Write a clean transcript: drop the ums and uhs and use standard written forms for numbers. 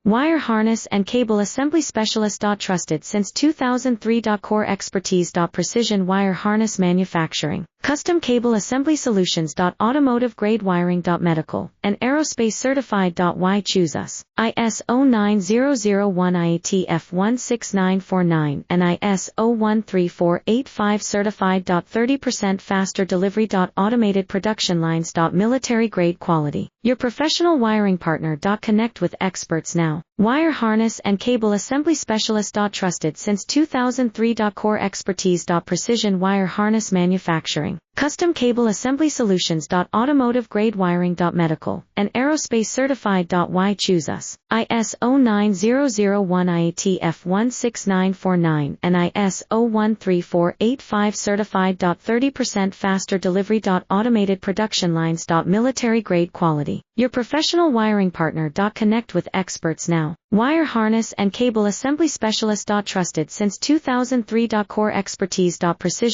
Wire harness and cable assembly specialist. Trusted since 2003. Core expertise. Precision wire harness manufacturing. Custom cable assembly solutions. Automotive grade wiring. Medical and aerospace certified. Why choose us? ISO 9001 IATF 16949 and ISO 13485 certified. 30% faster delivery. Automated production lines. Military grade quality. Your professional wiring partner. Connect with experts now. Wire harness and cable assembly specialist. Trusted since 2003. Core expertise. Precision wire harness manufacturing. Custom cable assembly solutions. Automotive grade wiring. Medical and aerospace certified. Why choose us? ISO 9001 IATF 16949 and ISO 13485 certified. 30% faster delivery. Automated production lines. Military grade quality. Your professional wiring partner. Connect with experts now. Wire harness and cable assembly specialist. Trusted since 2003. Core expertise. Precision